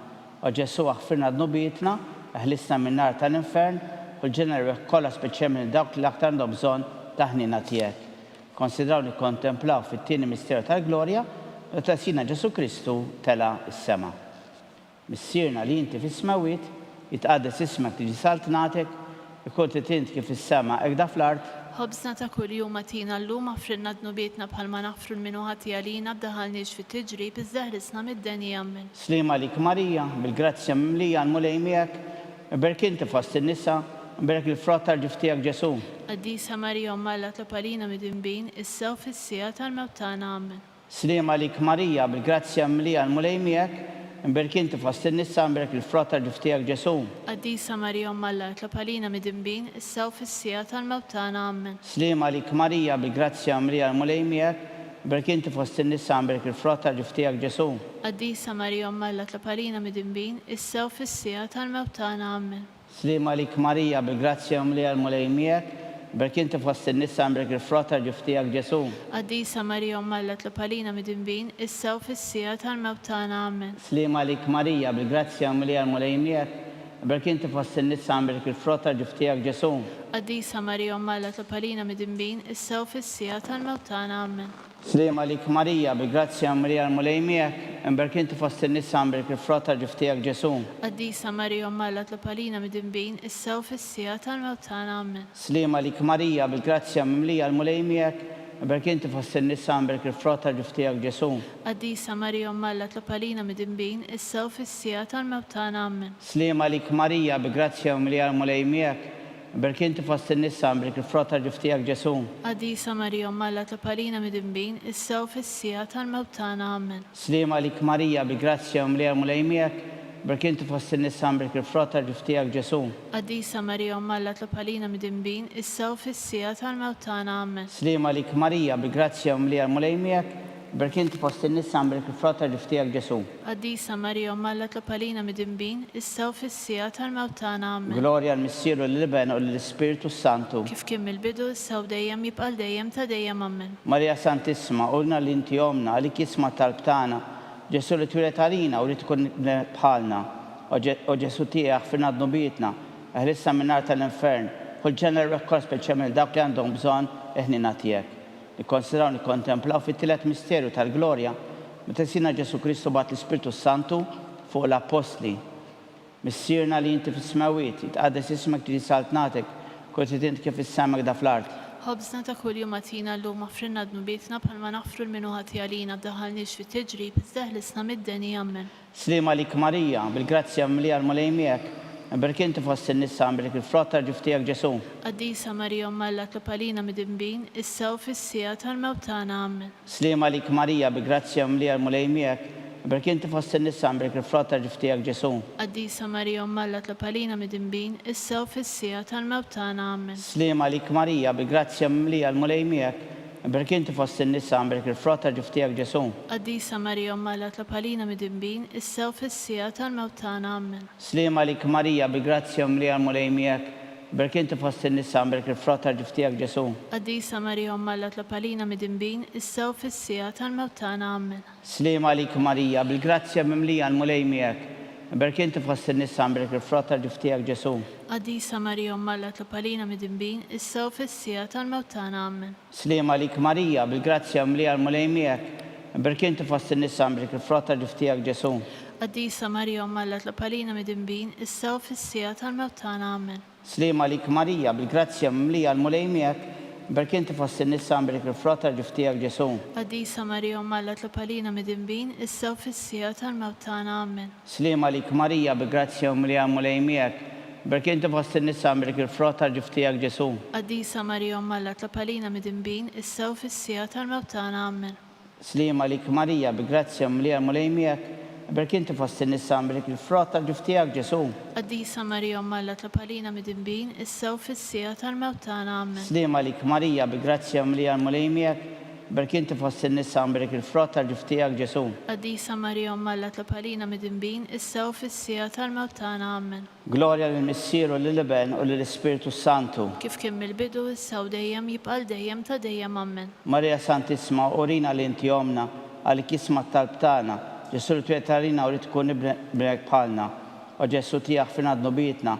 [SPEAKER 1] U Ġesu aħfirna dnubietna, ħlisna min-nar tal-infern, u l-ġeneru kollha speċjalment dawk li aktar għandhom bżonn ta' ħnina tiegħek. Konsidraw li kontemplaw fit-tieni misteru tal-glorja u tasina Ġesu Kristu tela s-sema. Missierna li inti fis-smawiet, jitqaddes ismek tiġi salt natek, ikun trid kif is-sema hekk da fl-art.
[SPEAKER 2] Ħobżna ta' kuljum għatina llum affrinna dnubietna bħalma nafru l-minu ħati għalina b'daħalniex fit-tiġrib iżda ħlisna mid-deni ammen.
[SPEAKER 1] Slima lik Marija, bil-grazzja mimlija l-mulej miegħek, imberk inti fost in-nisa, imberk il-frott tal-ġuf tiegħek Ġesu.
[SPEAKER 2] Qaddisa Marija Omma Alla tlopalina mid-imbin, issa u fis-sija tal-mewt tagħna ammen.
[SPEAKER 1] Slima lik Marija, bil-grazzja mimlija l-mulej miegħek, imberk inti fost in-nisa imberk il-frott tal-ġuf tiegħek Ġesu.
[SPEAKER 2] Qaddisa Marija Omma Alla tlopalina mid-imbin, issa u fis-sija tal-mewt tagħna ammen.
[SPEAKER 1] Slima lik Marija, bil-grazzja mimlija l-mulej miegħek, imberk inti fost in-nisa imberk il-frott tal-ġuf tiegħek Ġesu.
[SPEAKER 2] Qaddisa Marija Omma Alla tlopalina mid-imbin, issa u fis-sija tal-mewt tagħna ammen.
[SPEAKER 1] Slima lik Marija, bil-grazzja mimlija l-mulej miegħek, imberk inti fost in-nisa imberk il-frott tal-ġuf tiegħek Ġesu.
[SPEAKER 2] Qaddisa Marija Omma Alla tlopalina mid-imbin, issa u fis-sija tal-mewt tagħna ammen.
[SPEAKER 1] Slima lik Marija, bil-grazzja mimlija l-mulej miegħek, imberk inti fost in-nisa imberk il-frott tal-ġuf tiegħek Ġesu.
[SPEAKER 2] Qaddisa Marija Omma Alla tlopalina mid-imbin, issa u fis-sija tal-mewt tagħna ammen.
[SPEAKER 1] Slima lik Marija, bil-grazzja mimlija l-mulej miegħek, imberk inti fost in-nisa imberk il-frott tal-ġuf tiegħek Ġesu.
[SPEAKER 2] Qaddisa Marija Omma Alla tlopalina mid-imbin, issa u fis-sija tal-mewt tagħna ammen.
[SPEAKER 1] Slima lik Marija, bil-grazzja mimlija l-mulej miegħek, imberk inti fost in-nisa imberk il-frott tal-ġuf tiegħek Ġesu.
[SPEAKER 2] Qaddisa Marija Omma Alla tlopalina mid-imbin, issa u fis-sija tal-mewt tagħna ammen.
[SPEAKER 1] Slima lik Marija, bil-grazzja mimlija l-mulej miegħek, imberk inti fost in-nisa imberk il-frott tal-ġuf tiegħek Ġesu.
[SPEAKER 2] Qaddisa Marija Omma Alla tlopalina mid-imbin, issa u fis-sija tal-mewt tagħna ammen.
[SPEAKER 1] Slima lik Marija, bil-grazzja mimlija l-mulej miegħek, imberk inti fost in-nisa imberk il-frott tal-ġuf tiegħek Ġesu.
[SPEAKER 2] Qaddisa Marija Omma Alla tlopalina mid-imbin, issa u fis-sija tal-mewt tagħna ammen.
[SPEAKER 1] Slima lik Marija, bil-grazzja mimlija l-mulej miegħek, imberk inti fost in-nisa imberk il-frott tal-ġuf tiegħek Ġesu.
[SPEAKER 2] Qaddisa Marija Omma Alla tlopalina mid-imbin, issa u fis-sija tal-mewt tagħna ammen.
[SPEAKER 1] Glorja l-Missieru lill-Iben u lill-Ispiritu Santu.
[SPEAKER 2] Kif kien mill-bidu issa u dejjem jibqa' dejjem ta' dejjem ammen.
[SPEAKER 1] Marija Santissima, urna l-inti omna, għalik jisma talb tagħna, Ġesu li twilet għalina u rrid ikun bħalna. U Ġesu tiegħek aħfirna dnubietna, ħlisna min-nar tal-infern, u l-ġeneru kollha speċjalment dawk li għandhom bżonn ħnina tiegħek. nikkonsidraw nikkontemplaw fit-tielet misterju tal-glorja meta sina Ġesu Kristu bat l-Ispirtu Santu fuq l-Apostli. Missierna li inti fis-smawiet, jitqaddes ismek ġi saltnatek, kont inti kif issemek da fl-art.
[SPEAKER 2] Ħobżna ta' kuljum għatina llum offrinna dnubietna bħalma naħfru l-minuħati għalina ddaħħalniex fit-tiġrib iżda ħlisna mid-deni ammen.
[SPEAKER 1] Slima lik Marija, bil-grazzja mlija l-mulejmiek, berkinti fost in-nisa għamrik il-frott ġuftijak Ġesu.
[SPEAKER 2] Qaddisa Marija Alla tlopalina mid-imbin, issa u fis-sija tal-mewtana ammen.
[SPEAKER 1] Slima lik Marija, bil-grazzja mlija l-mulejmiek, berkinti fost in-nisa għamrik il-frott ġuftijak Ġesu.
[SPEAKER 2] Qaddisa Marija Alla tlopalina mid-imbin, issa u fis-sija tal-mewtana ammen.
[SPEAKER 1] Slima lik Marija, bil-grazzja mlija l-mulejmiek, berkinti fost in-nisa għamrik il-frott ġuftijak Ġesu.
[SPEAKER 2] Qaddisa Marija Alla tlopalina mid-imbin, issa u fis-sija tal-mewtana ammen.
[SPEAKER 1] Slima lik Marija, bil-grazzja mlija l-mulejmiek, berkinti fost in-nisa għamrik il-frott ġuftijak Ġesu.
[SPEAKER 2] Qaddisa Marija Alla tlopalina mid-imbin, issa u fis-sija tal-mewtana ammen.
[SPEAKER 1] Slima lik Marija, bil-grazzja mimlija l-mulejmiek, berkinti fost in-nisa għamrik il-frott ġuftijak Ġesu.
[SPEAKER 2] Qaddisa Marija Alla tlopalina mid-imbin, issa u fis-sija tal-mewtana ammen.
[SPEAKER 1] Slima lik Marija, bil-grazzja mlija l-mulejmiek, berkinti fost in-nisa għamrik il-frott ġuftijak Ġesu.
[SPEAKER 2] Qaddisa Marija Alla tlopalina mid-imbin, issa u fis-sija tal-mewtana ammen.
[SPEAKER 1] Slima lik Marija, bil-grazzja mlija l-mulejmiek, berkinti fost in-nisa għamrik il-frott ġuftijak Ġesu.
[SPEAKER 2] Qaddisa Marija Alla tlopalina mid-imbin, issa u fis-sija tal-mewtana ammen.
[SPEAKER 1] Slima lik Marija, bil-grazzja mlija l-mulejmiek, berkinti fost in-nisa għamrik il-frott ġuftijak Ġesu.
[SPEAKER 2] Qaddisa Marija Alla tlopalina mid-imbin, issa u fis-sija tal-mewtana ammen.
[SPEAKER 1] Slima lik Marija, bil-grazzja mlija l-mulejmiek, berkinti fost in-nisa għamrik il-frott ġuftijak Ġesu.
[SPEAKER 2] Qaddisa Marija Alla tlopalina mid-imbin, issa u fis-sija tal-mewtana ammen.
[SPEAKER 1] Slima lik Marija, bil-grazzja mlija l-mulejmiek, berkinti fost in-nisa għamrik il-frott ġuftijak Ġesu.
[SPEAKER 2] Qaddisa Marija Alla tlopalina mid-imbin, issa u fis-sija tal-mewtana ammen.
[SPEAKER 1] Glorja lill-Missieru lill-Iben u lill-Ispirtu Santu.
[SPEAKER 2] Kif kien mill-bidu issa u dejjem jibqal dejjem ta' dejjem ammen.
[SPEAKER 1] Marija Santissima, urina li inti jomna, għalik ismak tal-btana, Ġesu li twetarina u li tkun ibnek bħalna, u Ġesu tijaħ fin dnubietna,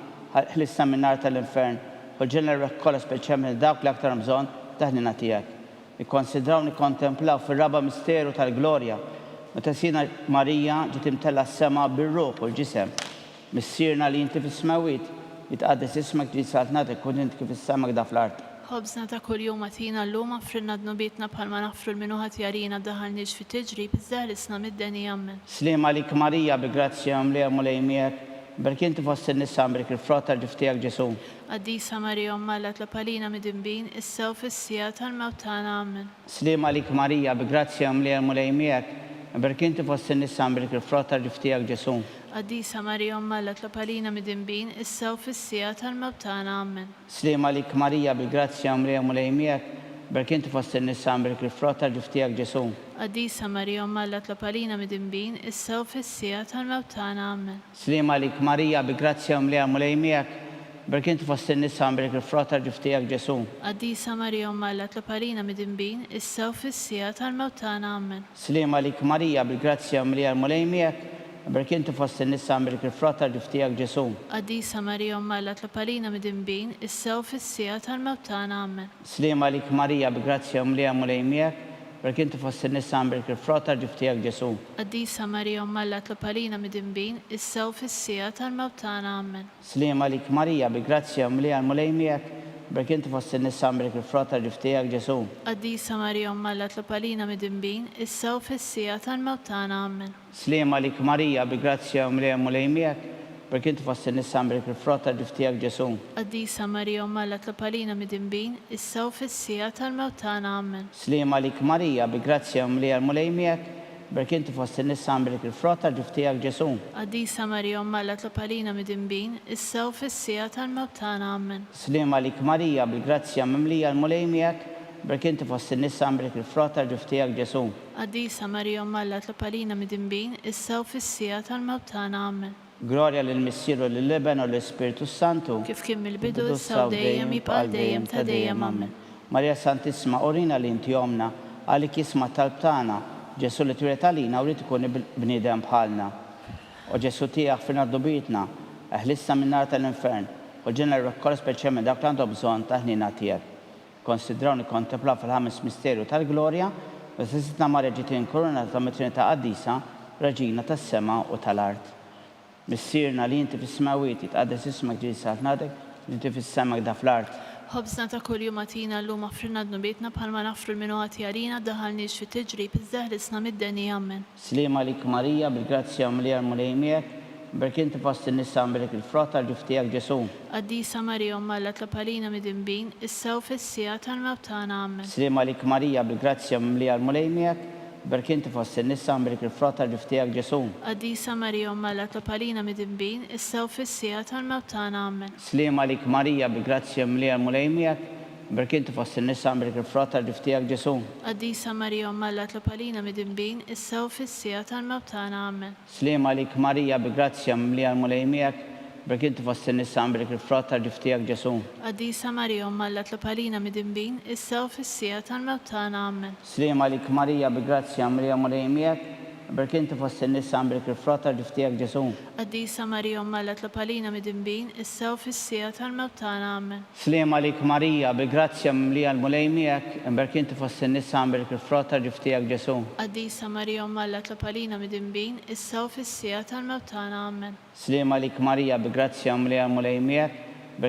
[SPEAKER 1] ħlisna minn nar tal-infern, u ġenna rekkola speċjalment dawk li aktar bżonn taħnina tijak. Nikkonsidraw nikkontemplaw fir-raba misteru tal-glorja, meta sina Marija ġiet imtella s-sema bir-ruħ u l-ġisem. Missierna li inti fis-smawiet, jitqaddes ismek ġi saltnatek kun inti kif issemek da fl-art.
[SPEAKER 2] Ħobżna ta' kuljum għatina llum offrinna dnubietna bħalma naħfru l-minuħat jarina ddaħħalniex fit-tiġrib iżda ħlisna mid-deni ammen.
[SPEAKER 1] Slima lik Marija, bi-grazzja mlija l-mulejmiek, berkinti fost in-nisa għamrik il-frott ġuftijak Ġesu.
[SPEAKER 2] Qaddisa Marija Alla tlopalina mid-imbin, issa u fis-sija tal-mewtana ammen.
[SPEAKER 1] Slima lik Marija, bi-grazzja mlija l-mulejmiek, berkinti fost in-nisa għamrik il-frott ġuftijak Ġesu.
[SPEAKER 2] Qaddisa Marija Alla tlopalina mid-imbin, issa u fis-sija tal-mewtana ammen.
[SPEAKER 1] Slima lik Marija, bil-grazzja mlija l-mulejmiek, berkinti fost in-nisa għamrik il-frott ġuftijak Ġesu.
[SPEAKER 2] Qaddisa Marija Alla tlopalina mid-imbin, issa u fis-sija tal-mewtana ammen.
[SPEAKER 1] Slima lik Marija, bi-grazzja mlija l-mulejmiek, berkinti fost in-nisa għamrik il-frott ġuftijak Ġesu.
[SPEAKER 2] Qaddisa Marija Alla tlopalina mid-imbin, issa u fis-sija tal-mewtana ammen.
[SPEAKER 1] Slima lik Marija, bil-grazzja mlija l-mulejmiek, berkinti fost in-nisa għamrik il-frott ġuftijak Ġesu.
[SPEAKER 2] Qaddisa Marija Alla tlopalina mid-imbin, issa u fis-sija tal-mewtana ammen.
[SPEAKER 1] Slima lik Marija, bi-grazzja mlija l-mulejmiek, berkinti fost in-nisa għamrik il-frott ġuftijak Ġesu.
[SPEAKER 2] Qaddisa Marija Alla tlopalina mid-imbin, issa u fis-sija tal-mewtana ammen.
[SPEAKER 1] Slima lik Marija, bi-grazzja mlija l-mulejmiek, berkinti fost in-nisa għamrik il-frott ġuftijak Ġesu.
[SPEAKER 2] Qaddisa Marija Alla tlopalina mid-imbin, issa u fis-sija tal-mewtana ammen.
[SPEAKER 1] Slima lik Marija, bi-grazzja mlija l-mulejmiek, berkinti fost in-nisa għamrik il-frott ġuftijak Ġesu.
[SPEAKER 2] Qaddisa Marija Alla tlopalina mid-imbin, issa u fis-sija tal-mewtana ammen.
[SPEAKER 1] Slima lik Marija, bi-grazzja mlija l-mulejmiek, berkinti fost in-nisa għamrik il-frott ġuftijak Ġesu.
[SPEAKER 2] Qaddisa Marija Alla tlopalina mid-imbin, issa u fis-sija tal-mewtana ammen.
[SPEAKER 1] Slima lik Marija, bil-grazzja mimlija l-mulejmiek, berkinti fost in-nisa għamrik il-frott ġuftijak Ġesu.
[SPEAKER 2] Qaddisa Marija Alla tlopalina mid-imbin, issa u fis-sija tal-mewtana ammen.
[SPEAKER 1] Glorja lill-Missieru lill-Iben u l-Ispirtu Santu.
[SPEAKER 2] Kif kien mill-bidu issa u dejjem jibqal dejjem ta' dejjem ammen.
[SPEAKER 1] Marija Santissima, urina li inti jomna, għalik isma tal-btana, Ġesu li twetarina u li tkun bniedem bħalna. U Ġesu tijaħ fin dnubietna, ħlisna minn nar tal-infern, u ġenna rekkola speċjalment dak li għandhom bżonn ta' ħnina tiegħek. konsidraw nikkontemplaw fil-ħames misterju tal-glorja, u Sestitna Marja ġiet inkoronata mit-Trinità Qaddisa, Raġina tas-sema u tal-art. Missierna li inti fis-smawiet jitqaddes ismek ġie saltnatek, li inti fis-semak da fl-art.
[SPEAKER 2] Ħobżna ta' kuljum atina llum affrinna dnubietna bħalma nafru l-minuħati għalina daħalniex fi tiġrib iżdeħlisna mid-deni ammen.
[SPEAKER 1] Slima lik Marija, bil-grazzja mlija mulejmiek, berkinti fost in-nisa mberik il-frott tal-ġuftijak Ġesu.
[SPEAKER 2] Qaddisa Marija Omma alla tlapalina mid-imbin, issa u fis-sija tal-mewt tagħna ammen.
[SPEAKER 1] Slima lik Marija, bil-grazzja mlija mulejmiek, berkinti fost in-nisa mberik il-frott tal-ġuftijak Ġesu.
[SPEAKER 2] Qaddisa Marija Omma alla tlapalina mid-imbin, issa u fis-sija tal-mewt tagħna ammen.
[SPEAKER 1] Slima lik Marija, bil-grazzja mlija mulejmiek, berkinti fost in-nisa mberik il-frott tal-ġuftijak Ġesu.
[SPEAKER 2] Qaddisa Marija Omma alla tlapalina mid-imbin, issa u fis-sija tal-mewt tagħna ammen.
[SPEAKER 1] Slima lik Marija, bil-grazzja mlija mulejmiek, berkinti fost in-nisa mberik il-frott tal-ġuftijak Ġesu.
[SPEAKER 2] Qaddisa Marija Omma alla tlapalina mid-imbin, issa u fis-sija tal-mewt tagħna ammen.
[SPEAKER 1] Slima lik Marija, bil-grazzja mlija mulejmiek, berkinti fost in-nisa mberik il-frott tal-ġuftijak Ġesu.
[SPEAKER 2] Qaddisa Marija Omma alla tlapalina mid-imbin, issa u fis-sija tal-mewt tagħna ammen.
[SPEAKER 1] Slima lik Marija, bil-grazzja mlija mulejmiek, berkinti fost in-nisa mberik il-frott tal-ġuftijak Ġesu.
[SPEAKER 2] Qaddisa Marija Omma alla tlapalina mid-imbin, issa u fis-sija tal-mewt tagħna ammen.
[SPEAKER 1] Slima lik Marija, bil-grazzja mlija mulejmiek,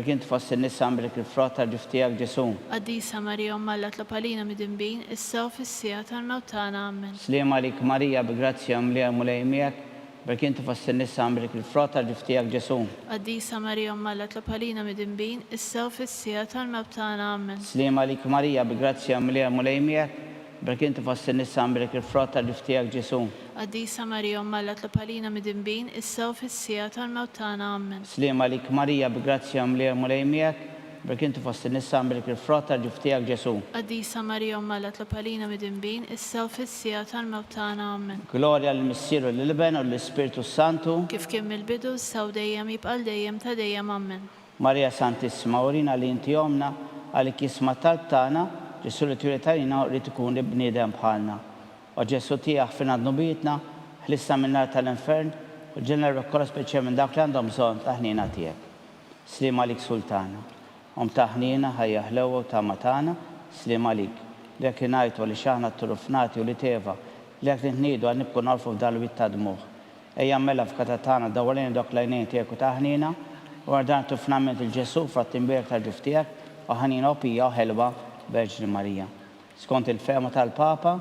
[SPEAKER 1] berkinti fost in-nisa mberik il-frott tal-ġuftijak Ġesu.
[SPEAKER 2] Qaddisa Marija Omma alla tlapalina mid-imbin, issa u fis-sija tal-mewt tagħna ammen.
[SPEAKER 1] Slima lik Marija, bil-grazzja mlija mulejmiek, berkinti fost in-nisa mberik il-frott tal-ġuftijak Ġesu.
[SPEAKER 2] Qaddisa Marija Omma alla tlapalina mid-imbin, issa u fis-sija tal-mewt tagħna ammen.
[SPEAKER 1] Slima lik Marija, bil-grazzja mlija mulejmiek, berkinti fost in-nisa mberik il-frott tal-ġuftijak Ġesu.
[SPEAKER 2] Qaddisa Marija Omma alla tlapalina mid-imbin, issa u fis-sija tal-mewt tagħna ammen.
[SPEAKER 1] Slima lik Marija, bil-grazzja mlija mulejmiek, berkinti fost in-nisa mberik il-frott tal-ġuftijak Ġesu.
[SPEAKER 2] Qaddisa Marija Omma alla tlapalina mid-imbin, issa u fis-sija tal-mewt tagħna ammen.
[SPEAKER 1] Glorja l-Missieru l-Iben u l-Ispiritu Santu.
[SPEAKER 2] Kif kien mill-bidu, issa u dejjem jibqa' dejjem ta' dejjem ammen.
[SPEAKER 1] Marija Santissima, urina li inti jomna għalik jisma talb tagħna, Ġesu li turi tajna li tkun bniedem bħalna. U Ġesu tiegħek fin nubietna, ħlissa min-nar tal-infern, u ġenna r-rokkola speċjal minn dak li għandhom bżonn ta' ħnina tiegħek. Slima lik Sultana. Ta' ħnina ħajja ħlewa u ta' matana, slima lik. Li jekk ngħidu li xaħna t-turufnati u li teva, li jekk nitniedu għal nibku narfu f'dal-wit ta' dmuħ. Ejja mela f'katatana dawalin dok lajnejn tiegħek u ta' ħnina, u għardan tufnament il-Ġesu frat-timbirek tal-ġuftijak, u ħanina u pija u ħelba Verġni Marija. Skont il-fema tal-Papa,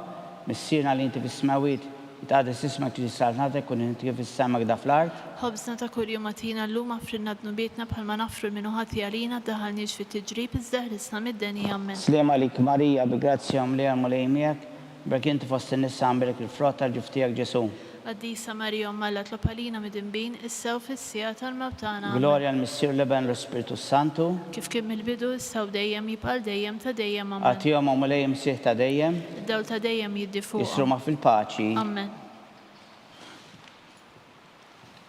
[SPEAKER 1] missierna li inti fis-smawiet jitqaddes ismek ġie saltnatek u inti fis-semak da fl-art.
[SPEAKER 2] Ħobżna ta' kuljum atina llum affrinna dnubietna bħalma nafru l-minuħati għalina daħalniex fit-tiġrib iżdeħlisna mid-deni ammen.
[SPEAKER 1] Slima lik Marija, bi-grazzja mlija mulejmiek, berkinti fost in-nisa mberik il-frott tal-ġuftijak Ġesu.
[SPEAKER 2] Qaddisa Marija Omma alla tlapalina mid-imbin, issa u fis-sija tal-mewt tagħna ammen.
[SPEAKER 1] Glorja l-Missieru l-Iben u l-Ispiritu Santu.
[SPEAKER 2] Kif kien mill-bidu, issa u dejjem jibqa' dejjem ta' dejjem ammen.
[SPEAKER 1] Għatihom u mulejjem sieħ ta' dejjem,
[SPEAKER 2] Id-dawl ta' dejjem jiddi fuqhom.
[SPEAKER 1] jisruma fil-paċi.
[SPEAKER 2] Ammen.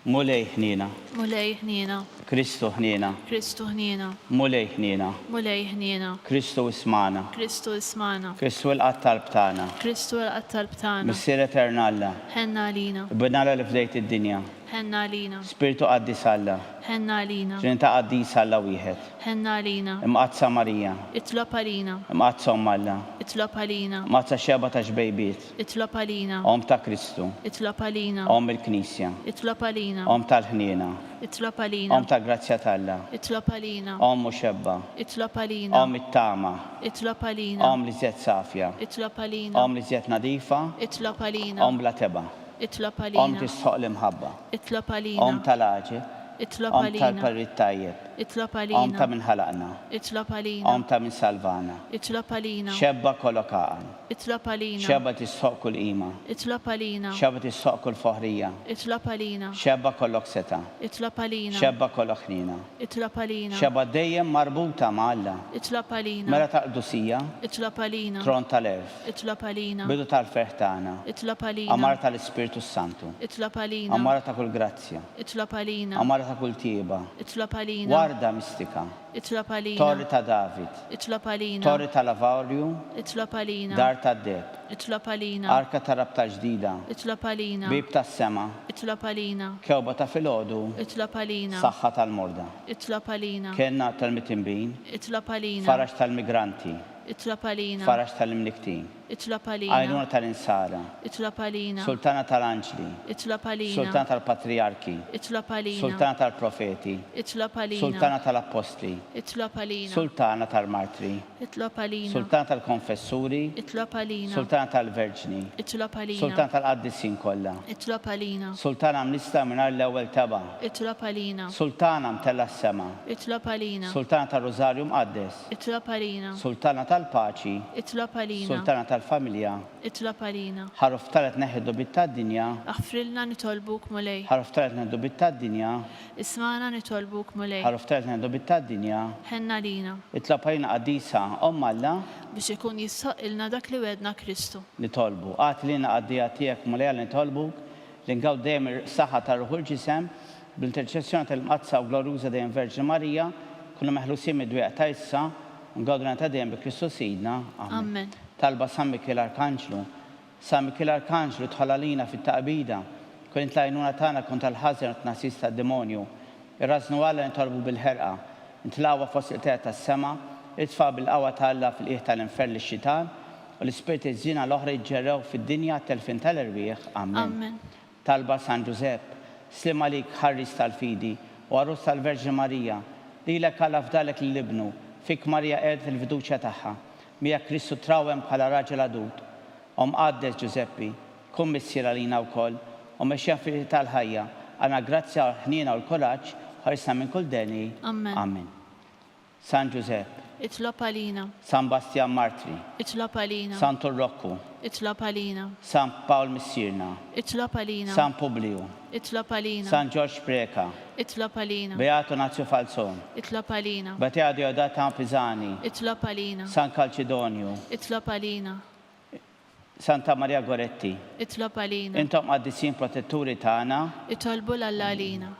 [SPEAKER 1] Mulej ħnina,
[SPEAKER 2] Mulej ħniena,
[SPEAKER 1] Kristu ħnina,
[SPEAKER 2] Kristu ħniena,
[SPEAKER 1] mulej ħnina,
[SPEAKER 2] mulej ħniena,
[SPEAKER 1] Kristu ismana,
[SPEAKER 2] Kristu ismana,
[SPEAKER 1] Kristu l-qattalb tagħna,
[SPEAKER 2] Kristu l-qattalb tagħna,
[SPEAKER 1] Missier Eternalla,
[SPEAKER 2] ħenna għalina,
[SPEAKER 1] b'nala li fdejt id-dinja,
[SPEAKER 2] ħenna għalina,
[SPEAKER 1] Spiritu Qaddis Alla,
[SPEAKER 2] ħenna għalina,
[SPEAKER 1] Trinità Qaddisa Alla wieħed,
[SPEAKER 2] ħenna għalina,
[SPEAKER 1] imqazza Marija,
[SPEAKER 2] itlob għalina,
[SPEAKER 1] imqazza Omm Alla,
[SPEAKER 2] itlob għalina,
[SPEAKER 1] imqazza xeba ta' ġbejbiet,
[SPEAKER 2] itlob għalina,
[SPEAKER 1] Om ta' Kristu,
[SPEAKER 2] itlob għalina,
[SPEAKER 1] Om il-Knisja,
[SPEAKER 2] itlob għalina,
[SPEAKER 1] Om tal-ħniena,
[SPEAKER 2] itlob għalina,
[SPEAKER 1] Om ta' grazzja Talla,
[SPEAKER 2] itlob għalina,
[SPEAKER 1] Om muxebba,
[SPEAKER 2] itlob għalina,
[SPEAKER 1] Om it-tama,
[SPEAKER 2] itlob għalina,
[SPEAKER 1] Om li zjed safja,
[SPEAKER 2] itlob għalina,
[SPEAKER 1] Om li zjed nadifa,
[SPEAKER 2] itlob għalina,
[SPEAKER 1] Om bla teba,
[SPEAKER 2] itlob
[SPEAKER 1] Om
[SPEAKER 2] għalina,
[SPEAKER 1] tisħoq l-imħabba,
[SPEAKER 2] itlob
[SPEAKER 1] Om
[SPEAKER 2] għalina,
[SPEAKER 1] tal-aġi,
[SPEAKER 2] itlob
[SPEAKER 1] Om
[SPEAKER 2] għalina,
[SPEAKER 1] tal-parrit tajjeb,
[SPEAKER 2] itlob
[SPEAKER 1] Om ta'
[SPEAKER 2] għalina,
[SPEAKER 1] min ħalaqna,
[SPEAKER 2] itlob għalina,
[SPEAKER 1] Om ta' min salvana,
[SPEAKER 2] itlob għalina,
[SPEAKER 1] xebba kollok għaqan,
[SPEAKER 2] itlob għalina,
[SPEAKER 1] xebba tisħoq kull qima,
[SPEAKER 2] itlob għalina,
[SPEAKER 1] xebba tisħoq kull foħrija,
[SPEAKER 2] itlob għalina,
[SPEAKER 1] xebba kollok seta,
[SPEAKER 2] itlob għalina,
[SPEAKER 1] xebba kollok ħnina,
[SPEAKER 2] itlob għalina,
[SPEAKER 1] xebba dejjem marbuta ma' Alla,
[SPEAKER 2] itlob għalina,
[SPEAKER 1] mela ta' qdusija,
[SPEAKER 2] itlob għalina,
[SPEAKER 1] tron tal-erf,
[SPEAKER 2] itlob għalina,
[SPEAKER 1] bidu tal-ferħ tagħna,
[SPEAKER 2] itlob
[SPEAKER 1] amara
[SPEAKER 2] għalina,
[SPEAKER 1] tal-Ispiritu Santu,
[SPEAKER 2] itlob għalina,
[SPEAKER 1] amara ta' kull grazzja,
[SPEAKER 2] itlob għalina,
[SPEAKER 1] amara ta' kull tieba,
[SPEAKER 2] itlob għalina,
[SPEAKER 1] warda mistika,
[SPEAKER 2] itlob
[SPEAKER 1] torri
[SPEAKER 2] għalina,
[SPEAKER 1] ta' David,
[SPEAKER 2] itlob għalina,
[SPEAKER 1] torri tal-Lavarju,
[SPEAKER 2] itlob għalina,
[SPEAKER 1] dar ta' deb,
[SPEAKER 2] itlob għalina,
[SPEAKER 1] arka ta' rabta ġdida,
[SPEAKER 2] itlob għalina,
[SPEAKER 1] bib ta' sema,
[SPEAKER 2] itlob għalina,
[SPEAKER 1] kewba ta' filgħodu,
[SPEAKER 2] itlob għalina,
[SPEAKER 1] saħħa tal-morda,
[SPEAKER 2] itlob għalina,
[SPEAKER 1] kenna tal-mitimbin,
[SPEAKER 2] itlob għalina,
[SPEAKER 1] farax tal-migranti,
[SPEAKER 2] Itlob għalina.
[SPEAKER 1] Farax tal-imniktin.
[SPEAKER 2] Itlob
[SPEAKER 1] Għajnuna
[SPEAKER 2] għalina.
[SPEAKER 1] tal-insara.
[SPEAKER 2] Itlob għalina.
[SPEAKER 1] Sultana tal-anġli.
[SPEAKER 2] Itlob għalina.
[SPEAKER 1] Sultana tal-patriarki.
[SPEAKER 2] Itlob għalina.
[SPEAKER 1] Sultana tal-profeti.
[SPEAKER 2] Itlob għalina.
[SPEAKER 1] Sultana tal-apostli.
[SPEAKER 2] Itlob għalina.
[SPEAKER 1] Sultana tal-martri.
[SPEAKER 2] Itlob għalina.
[SPEAKER 1] Sultana tal-konfessuri.
[SPEAKER 2] Itlob għalina.
[SPEAKER 1] Sultana tal-verġni.
[SPEAKER 2] Itlob għalina.
[SPEAKER 1] Sultana tal-qaddisin kollha.
[SPEAKER 2] Itlob għalina.
[SPEAKER 1] Sultana mnista mingħajr l-ewwel teba.
[SPEAKER 2] Itlob għalina.
[SPEAKER 1] Sultana mtella s-sema.
[SPEAKER 2] Itlob għalina.
[SPEAKER 1] Sultana tal-Rożarju mqaddes.
[SPEAKER 2] Itlob għalina.
[SPEAKER 1] Sultana tal-paċi.
[SPEAKER 2] Itlob għalina.
[SPEAKER 1] Sultana tal-familja.
[SPEAKER 2] Itlob għalina.
[SPEAKER 1] Ħaruf talet neħedu bit-tad-dinja.
[SPEAKER 2] Aħfrilna nitolbuk mulej.
[SPEAKER 1] Ħaruf talet neħedu bit-tad-dinja.
[SPEAKER 2] Ismana nitolbuk mulej.
[SPEAKER 1] Ħaruf talet neħedu bit-tad-dinja.
[SPEAKER 2] Ħenna lina.
[SPEAKER 1] Itlob għalina qaddisa Alla
[SPEAKER 2] biex ikun jissoqilna dak li wedna Kristu.
[SPEAKER 1] nitolbu. Għat lina qaddija tiegħek mulej li nitolbuk li ngaw dejjem is-saħħa tar-Ruħ il-ġisem bl-interċessjoni tal-Mqazza u Gloruża dejjem Verġi Marija kullu meħlusin mid-dwieq ta' issa ngawduna ta' dejjem bi Kristu Sidna.
[SPEAKER 2] Amen.
[SPEAKER 1] Talba San Mikil Arkanġlu. San Mikil Arkanġlu tħallalina fit-taqbida. Kun intlajnuna tagħna kontra l-ħażen u tnasis tad-demonju. Irrażnu Alla nitolbu bil-ħerqa. Intlawa fost il-teħ tas-sema, itfa' bil-qawwa ta' fil-qiegħ tal-infern lix-xitan u l-ispirti żina l-oħra jġġerrew fid-dinja telfin tal-irwieħ. Amen. Talba San Ġusepp, slim għalik ħarris tal-fidi u għarus tal-Verġi Marija, lilek Alla fdalek l-libnu, fik Marija qed il-fiduċja tagħha. Mija Kristu trawem bħala raġel adult. Qaddes Ġuseppi, kun missier għalina wkoll u mexxija fil tal-ħajja, għandna grazzja ħniena u l-kuraġġ ħarisna minn kull deni. Amen. San Ġusepp,
[SPEAKER 2] Itlob għalina.
[SPEAKER 1] San Bastian Martri,
[SPEAKER 2] Itlob għalina.
[SPEAKER 1] San Turrokku,
[SPEAKER 2] Itlob għalina.
[SPEAKER 1] San Pawl Missirna,
[SPEAKER 2] Itlob għalina.
[SPEAKER 1] San Publiu,
[SPEAKER 2] Itlob għalina.
[SPEAKER 1] San George Preka,
[SPEAKER 2] Itlob għalina.
[SPEAKER 1] Beato Nazio Falzon,
[SPEAKER 2] Itlob għalina.
[SPEAKER 1] Batea Diodata Pisani,
[SPEAKER 2] Itlob għalina.
[SPEAKER 1] San Calcidonio,
[SPEAKER 2] Itlob għalina.
[SPEAKER 1] Santa Maria Goretti.
[SPEAKER 2] Itlob għalina.
[SPEAKER 1] Intom qaddisin protetturi tagħna.
[SPEAKER 2] Itolbu l-Alla għalina.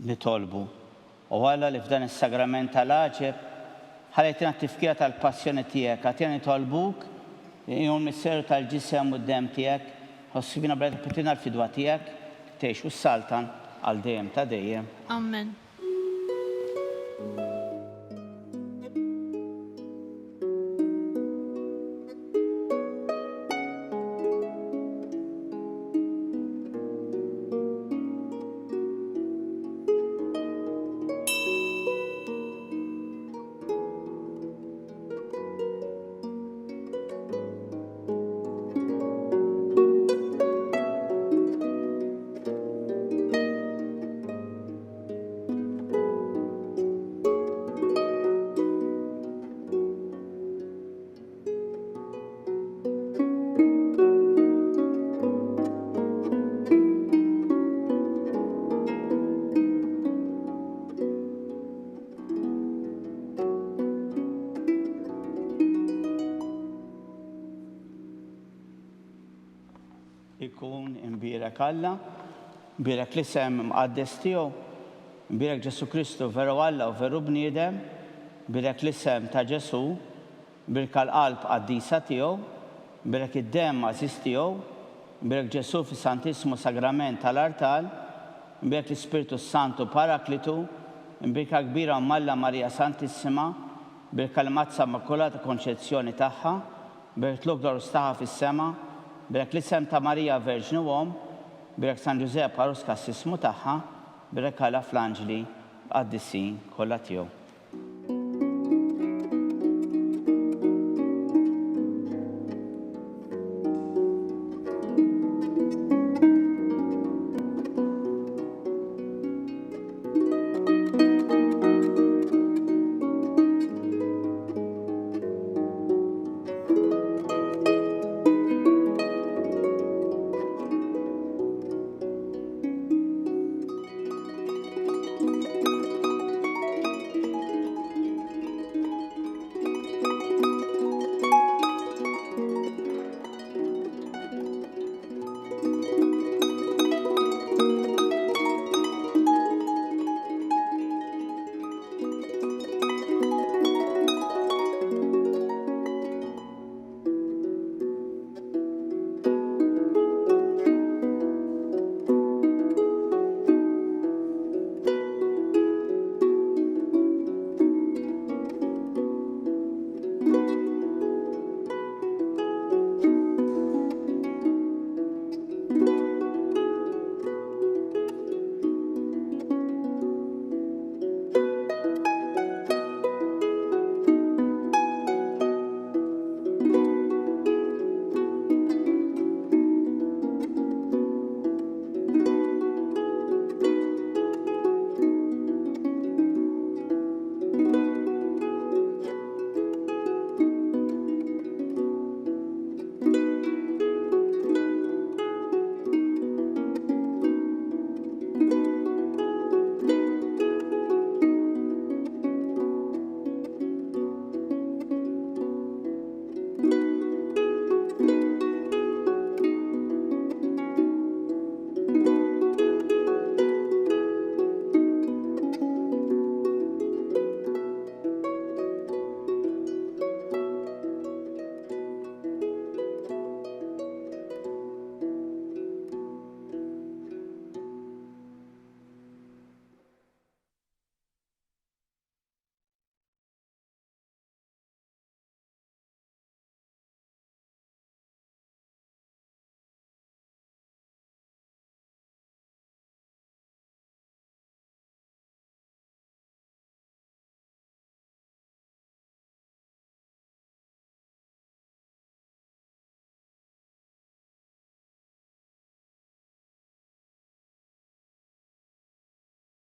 [SPEAKER 1] Nitolbu. U Alla li f'dan is-sagrament tal-aġeb ħalejtina t-tifkija tal-passjoni tiegħek, għatina nitolbuk jum misseru tal-ġisem u d-dem tiegħek, ħossibina bħalek petina l-fidwa tiegħek, tgħix u s-saltan għal dejjem ta' dejjem.
[SPEAKER 2] Amen.
[SPEAKER 1] Ikun imbirek Alla, imbirek l-isem mqaddes tiegħu, imbirek Ġesu Kristu veru Alla u veru bniedem, imbirek l-isem ta' Ġesu, imbirek l-qalb qaddisa tiegħu, imbirek id-dem għażiż tiegħu, imbirek Ġesu fis-Santissimu Sagrament tal-Artal, imbirek l-Ispiritu Santu Paraklitu, imbirek kbira Malla Marija Santissima, imbirek l-Mazza Immakolata Konċezzjoni tagħha, imbirek l-Glorus tagħha fis-sema, Birek l-isem ta' Marija Verġni Uom, birek San Ġusepp Arus kassismu tagħha, birek Alla fl-Anġli għaddisin kollha tiegħu.